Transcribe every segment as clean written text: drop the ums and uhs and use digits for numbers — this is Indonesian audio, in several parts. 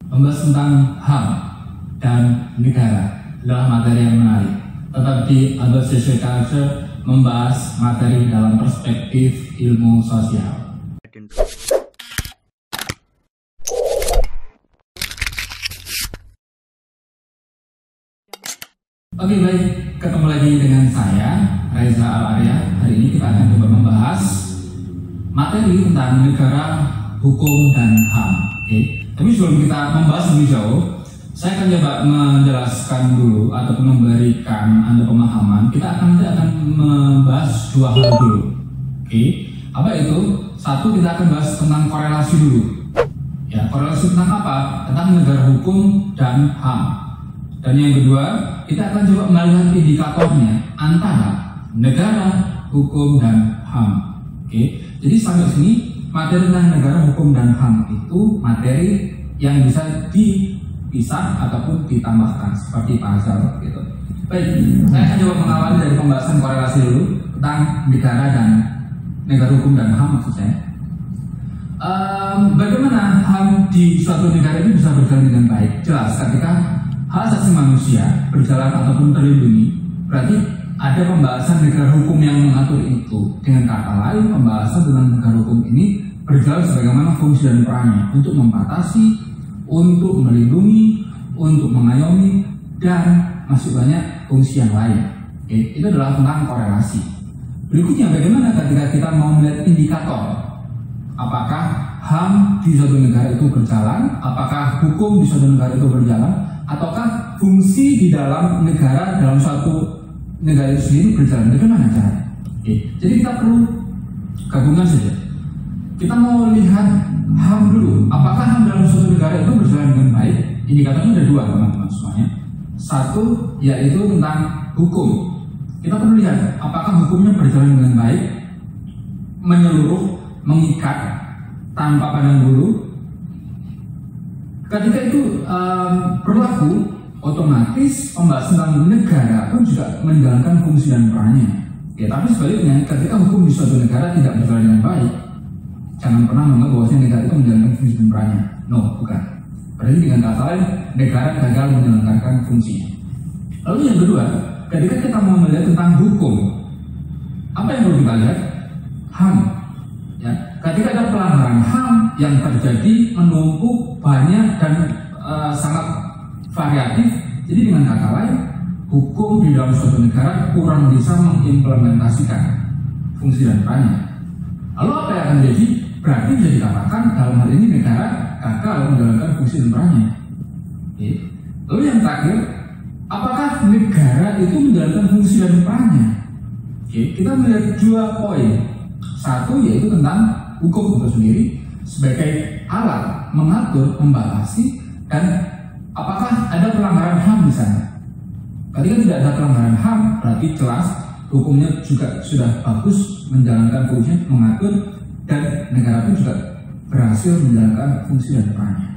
Membahas tentang HAM dan negara adalah materi yang menarik. Tetap di About Social Culture membahas materi dalam perspektif ilmu sosial. Oke, baik, ketemu lagi dengan saya Reza Al-Arya. Hari ini kita akan coba membahas materi tentang negara, hukum, dan HAM. Oke. Tapi sebelum kita membahas lebih jauh, saya akan coba menjelaskan dulu ataupun memberikan Anda pemahaman. Kita akan membahas dua hal dulu. Oke. Apa itu? Satu, kita akan bahas tentang korelasi dulu. Ya, korelasi tentang apa? Tentang negara hukum dan HAM. Dan yang kedua, kita akan coba melihat indikatornya antara negara, hukum, dan HAM. Oke. Jadi sampai sini materi tentang negara, hukum, dan HAM itu materi yang bisa dipisah ataupun ditambahkan seperti puzzle gitu. Baik, saya akan coba mengawali dari pembahasan korelasi dulu tentang negara dan negara hukum dan HAM maksud saya. Bagaimana HAM di suatu negara ini bisa berjalan dengan baik? Jelas ketika hak asasi manusia berjalan ataupun terlindungi, berarti ada pembahasan negara hukum yang mengatur itu. Dengan kata lain, pembahasan tentang negara hukum ini berjalan sebagaimana fungsi dan perannya untuk membatasi, untuk melindungi, untuk mengayomi, dan masih banyak fungsi yang lain. Oke, itu adalah tentang korelasi. Berikutnya, bagaimana ketika kita mau melihat indikator? Apakah HAM di suatu negara itu berjalan? Apakah hukum di suatu negara itu berjalan? Ataukah fungsi di dalam negara, dalam suatu negara itu sendiri berjalan? Bagaimana caranya? Oke, jadi kita perlu gabungan saja. Kita mau lihat HAM dulu. Apakah HAM dalam suatu negara itu berjalan dengan baik? Indikatornya ada dua, teman-teman semuanya. Satu, yaitu tentang hukum. Kita perlu lihat apakah hukumnya berjalan dengan baik, menyeluruh, mengikat, tanpa pandang bulu. Ketika itu berlaku, otomatis pembahasan tentang negara pun juga menjalankan fungsi dan perannya. Ya, tapi sebaliknya, ketika hukum di suatu negara tidak berjalan dengan baik, jangan pernah menganggap bahwa negara itu menjalankan fungsi dan perannya. No, bukan. Berarti dengan kata lain, negara gagal menjalankan fungsinya. Lalu yang kedua, ketika kita mau melihat tentang hukum, apa yang perlu kita lihat? HAM. Ya, ketika ada pelanggaran HAM yang terjadi menumpuk banyak dan sangat variatif, jadi dengan kata lain, hukum di dalam suatu negara kurang bisa mengimplementasikan fungsi dan perannya. Lalu apa yang akan terjadi? Berarti bisa dikatakan dalam hal ini negara gagal menjalankan fungsi dan perannya. Oke. Lalu yang terakhir, apakah negara itu menjalankan fungsi dan perannya? Oke, kita melihat dua poin. Satu yaitu tentang hukum itu sendiri sebagai alat mengatur, membatasi, dan apakah ada pelanggaran HAM di sana? Ketika tidak ada pelanggaran HAM, berarti jelas hukumnya juga sudah bagus menjalankan fungsinya, mengatur, dan negara pun juga berhasil menjalankan fungsi dan perannya.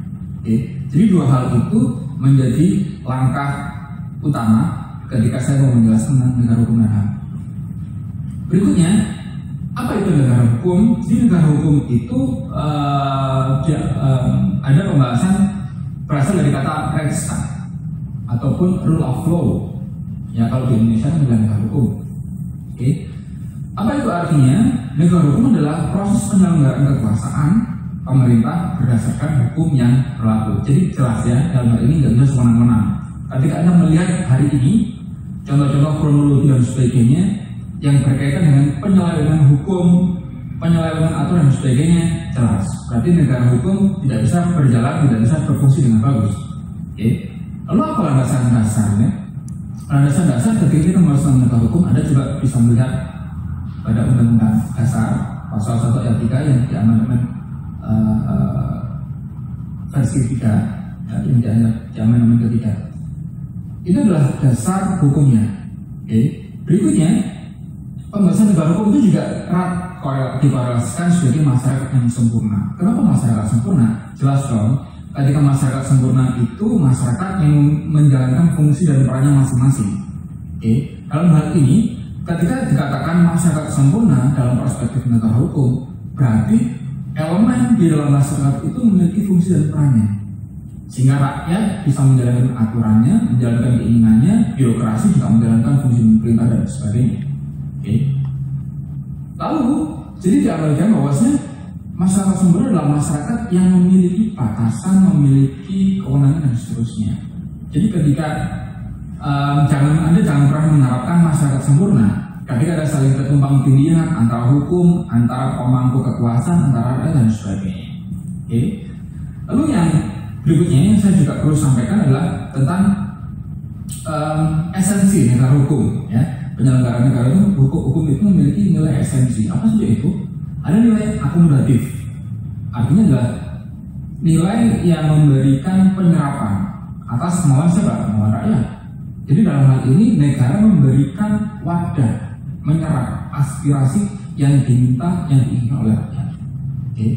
Oke, jadi dua hal itu menjadi langkah utama ketika saya mau menjelaskan tentang negara hukum dan HAM. Berikutnya, apa itu negara hukum? Jadi negara hukum itu ada pembahasan berasal dari kata Rechtsstaat ataupun rule of law. Ya, kalau di Indonesia kan adalah negara hukum. Oke. Apa itu artinya? Negara hukum adalah proses penyelenggaraan kekuasaan pemerintah berdasarkan hukum yang berlaku. Jadi jelas ya, dalam hal ini nggak bisa semena-mena. Ketika Anda melihat hari ini contoh-contoh kronologi dan sebagainya yang berkaitan dengan penyelewengan hukum, penyelewengan aturan dan sebagainya, jelas. Berarti negara hukum tidak bisa berjalan, tidak bisa berfungsi dengan bagus. Oke. Lalu apa landasan dasarnya? Landasan dasar ketika kita membahas tentang negara hukum, Anda juga bisa melihat pada Undang-Undang Dasar Pasal 1 ayat 3 yang di amandemen versi 3, yang di amandemen ketiga. Itu adalah dasar hukumnya. Oke. Berikutnya, pembahasan negara hukum itu juga erat dikorelasikan sebagai masyarakat yang sempurna. Kenapa masyarakat sempurna? Jelas dong, ketika masyarakat sempurna itu masyarakat yang menjalankan fungsi dan perannya masing-masing. Oke, dalam hal ini, ketika dikatakan masyarakat sempurna dalam perspektif negara hukum, berarti elemen di dalam masyarakat itu memiliki fungsi dan perannya. sehingga rakyat bisa menjalankan aturannya, menjalankan keinginannya, birokrasi juga menjalankan fungsi pemerintah dan sebagainya. Oke. Lalu jadi dianalogikan bahwasanya masyarakat sembrono adalah masyarakat yang memiliki batasan, memiliki kewenangan dan seterusnya. Jadi ketika Anda jangan pernah mengharapkan masyarakat sempurna ketika ada saling ketumpang tindihan antara hukum, antara pemangku kekuasaan, antara rakyat dan sebagainya. Oke. Lalu yang berikutnya yang saya juga perlu sampaikan adalah tentang esensi negara hukum. Ya, penyelenggara negara itu hukum itu memiliki nilai esensi. Apa saja itu? Ada nilai akomodatif. Artinya adalah nilai yang memberikan penyerapan atas kemauan siapa? Kemauan rakyat. Jadi dalam hal ini negara memberikan wadah, menyerap aspirasi yang diminta, yang diinginkan oleh rakyat. Oke.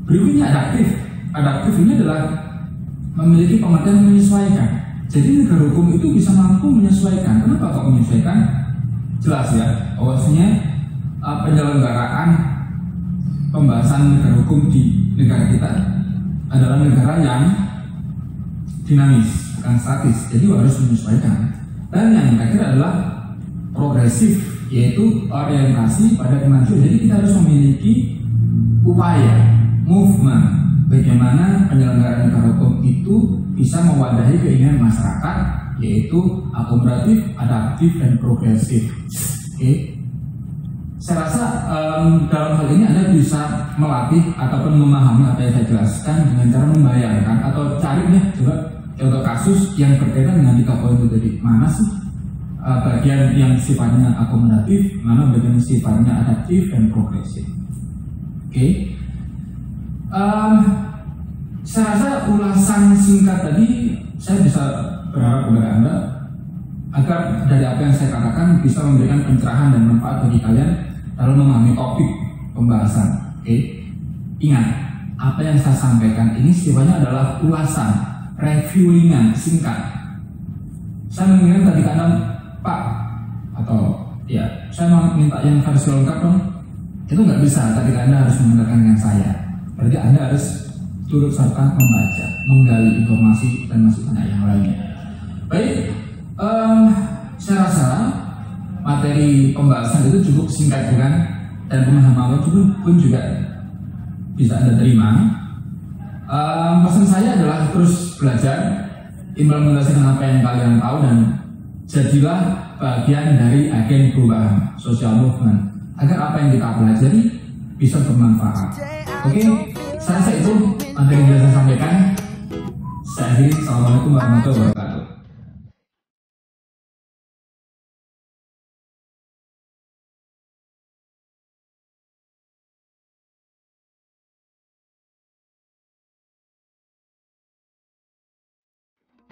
Berikutnya adaptif. Adaptif ini adalah memiliki pengertian menyesuaikan. Jadi negara hukum itu bisa mampu menyesuaikan. Kenapa kok menyesuaikan? Jelas ya, bahwasanya penyelenggaraan pembahasan negara hukum di negara kita adalah negara yang dinamis, bukan statis. Jadi harus menyesuaikan. Dan yang terakhir adalah progresif, yaitu orientasi pada kemajuan. Jadi kita harus memiliki upaya, movement, bagaimana penyelenggaraan negara hukum itu bisa mewadahi keinginan masyarakat, yaitu akomodatif, adaptif, dan progresif. Oke. Saya rasa dalam hal ini Anda bisa melatih ataupun memahami apa yang saya jelaskan dengan cara membayangkan atau cari nih coba contoh kasus yang berkaitan dengan 3 poin itu tadi. Mana sih bagian yang sifatnya akomodatif, mana bagian yang sifatnya adaptif dan progresif. Oke. Saya rasa ulasan singkat tadi saya bisa berharap kepada Anda agar dari apa yang saya katakan bisa memberikan pencerahan dan manfaat bagi kalian dalam memahami topik pembahasan. Oke. Ingat, apa yang saya sampaikan ini sifatnya adalah ulasan, review ringan, singkat. Saya menginginkan tadi Anda, Pak, atau ya, saya mau minta yang versi lengkap dong. Itu nggak bisa, tadi Anda harus menggunakan dengan saya. Berarti Anda harus turut serta membaca, menggali informasi dan masih banyak yang lainnya. Baik, saya rasa materi pembahasan itu cukup singkat bukan? Dan pemahaman pun juga bisa Anda terima. Pesan saya adalah terus belajar, implementasikan apa yang kalian tahu dan jadilah bagian dari agen perubahan social movement agar apa yang kita pelajari bisa bermanfaat. Oke, saya rasa itu materi yang bisa saya sampaikan. Saya akhiri. Assalamualaikum warahmatullahi wabarakatuh.